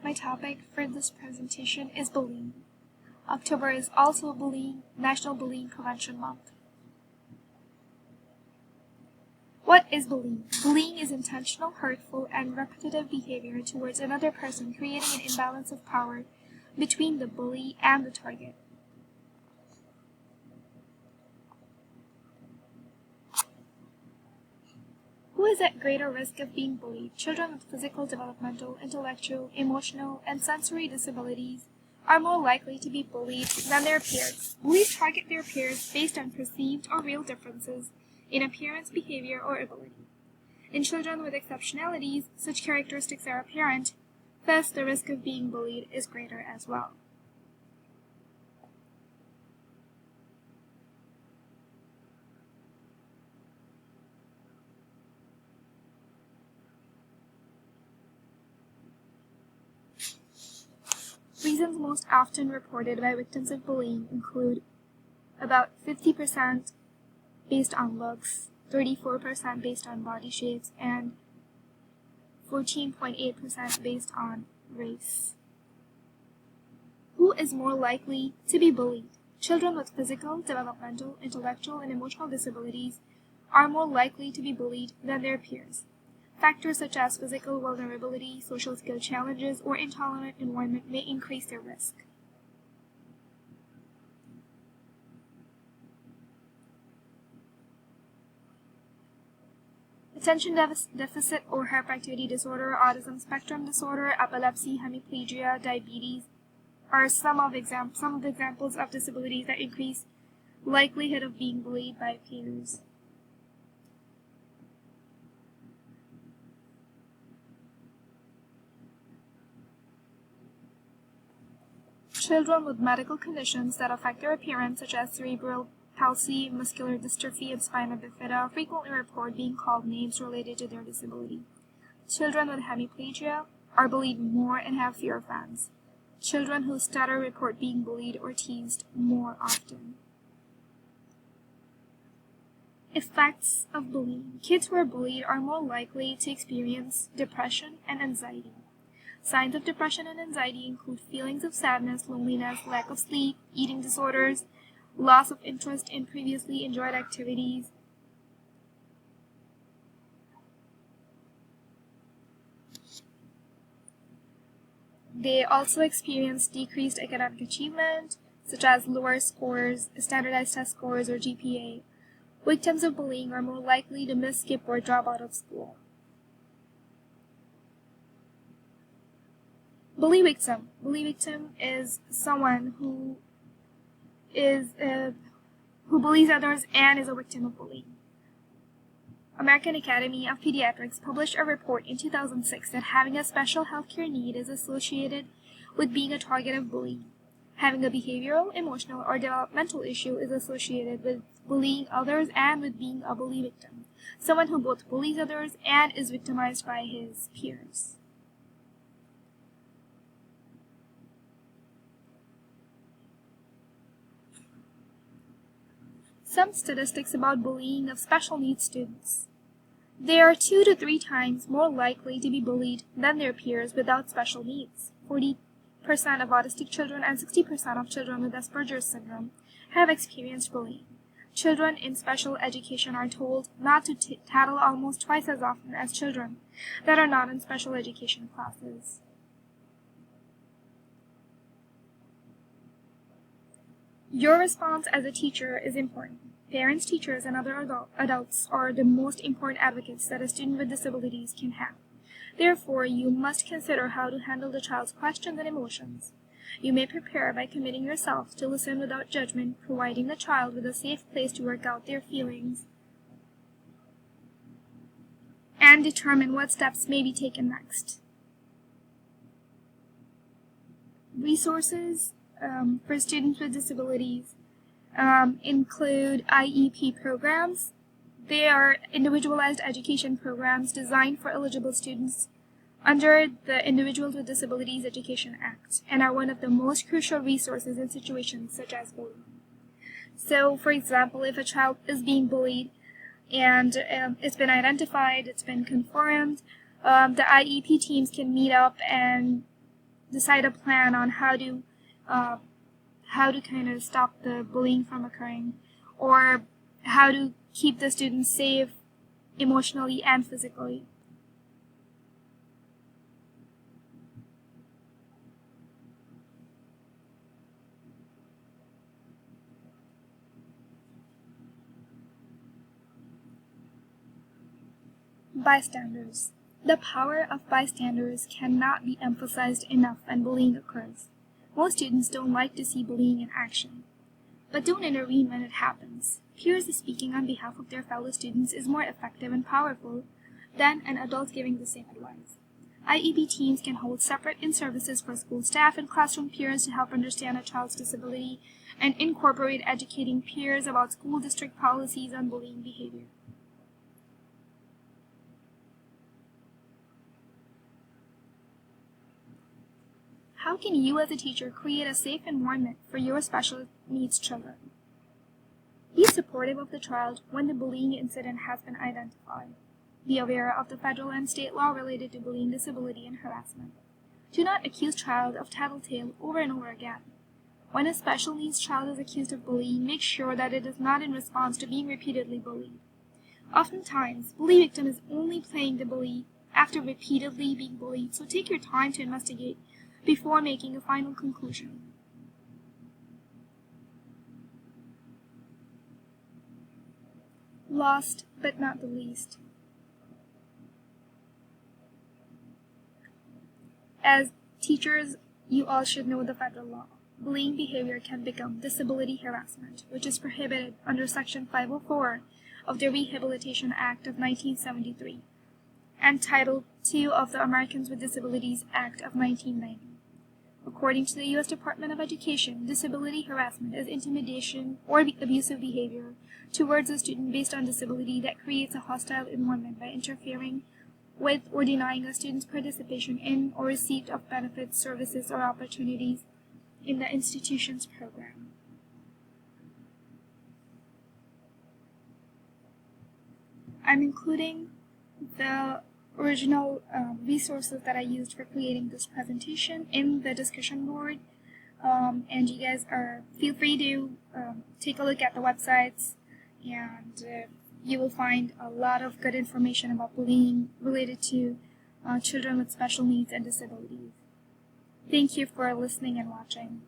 My topic for this presentation is bullying. October is also National Bullying Prevention Month. What is bullying? Bullying is intentional, hurtful, and repetitive behavior towards another person, creating an imbalance of power between the bully and the target. Who is at greater risk of being bullied? Children with physical, developmental, intellectual, emotional, and sensory disabilities are more likely to be bullied than their peers. Bullies target their peers based on perceived or real differences in appearance, behavior, or ability. In children with exceptionalities, such characteristics are apparent, thus the risk of being bullied is greater as well. Reasons most often reported by victims of bullying include about 50% based on looks, 34% based on body shapes, and 14.8% based on race. Who is more likely to be bullied? Children with physical, developmental, intellectual, and emotional disabilities are more likely to be bullied than their peers. Factors such as physical vulnerability, social skill challenges, or intolerant environment may increase their risk. Attention deficit or hyperactivity disorder, autism spectrum disorder, epilepsy, hemiplegia, diabetes are some of the examples of disabilities that increase likelihood of being bullied by peers. Children with medical conditions that affect their appearance, such as cerebral palsy, muscular dystrophy, and spina bifida, frequently report being called names related to their disability. Children with hemiplegia are bullied more and have fewer fans. Children who stutter report being bullied or teased more often. Effects of bullying. Kids who are bullied are more likely to experience depression and anxiety. Signs of depression and anxiety include feelings of sadness, loneliness, lack of sleep, eating disorders, loss of interest in previously enjoyed activities. They also experience decreased academic achievement, such as lower scores, standardized test scores, or GPA. Victims of bullying are more likely to miss, skip, or drop out of school. Bully victim. Bully victim is someone who bullies others and is a victim of bullying. American Academy of Pediatrics published a report in 2006 that having a special healthcare need is associated with being a target of bullying. Having a behavioral, emotional, or developmental issue is associated with bullying others and with being a bully victim, someone who both bullies others and is victimized by his peers. Some statistics about bullying of special needs students. They are 2 to 3 times more likely to be bullied than their peers without special needs. 40% of autistic children and 60% of children with Asperger's syndrome have experienced bullying. Children in special education are told not to tattle almost twice as often as children that are not in special education classes. Your response as a teacher is important. Parents, teachers, and other adults are the most important advocates that a student with disabilities can have. Therefore, you must consider how to handle the child's questions and emotions. You may prepare by committing yourself to listen without judgment, providing the child with a safe place to work out their feelings, and determine what steps may be taken next. Resources for students with disabilities include IEP programs. They are individualized education programs designed for eligible students under the Individuals with Disabilities Education Act and are one of the most crucial resources in situations such as bullying. So, for example, if a child is being bullied and it's been identified, it's been confirmed, the IEP teams can meet up and decide a plan on how to kind of stop the bullying from occurring, or how to keep the students safe emotionally and physically. Bystanders. The power of bystanders cannot be emphasized enough when bullying occurs. Most students don't like to see bullying in action, but don't intervene when it happens. Peers speaking on behalf of their fellow students is more effective and powerful than an adult giving the same advice. IEP teams can hold separate in-services for school staff and classroom peers to help understand a child's disability and incorporate educating peers about school district policies on bullying behavior. How can you as a teacher create a safe environment for your special needs children? Be supportive of the child when the bullying incident has been identified. Be aware of the federal and state law related to bullying, disability, and harassment. Do not accuse child of tattletale over and over again. When a special needs child is accused of bullying, make sure that it is not in response to being repeatedly bullied. Oftentimes, bully victim is only playing the bully after repeatedly being bullied, so take your time to investigate before making a final conclusion. Last but not the least, as teachers, you all should know the federal law. Bullying behavior can become disability harassment, which is prohibited under Section 504 of the Rehabilitation Act of 1973 and Title II of the Americans with Disabilities Act of 1990. According to the U.S. Department of Education, disability harassment is intimidation or abusive behavior towards a student based on disability that creates a hostile environment by interfering with or denying a student's participation in or receipt of benefits, services, or opportunities in the institution's program. I'm including the original resources that I used for creating this presentation in the discussion board, and you guys feel free to take a look at the websites, and you will find a lot of good information about bullying related to children with special needs and disabilities. Thank you for listening and watching.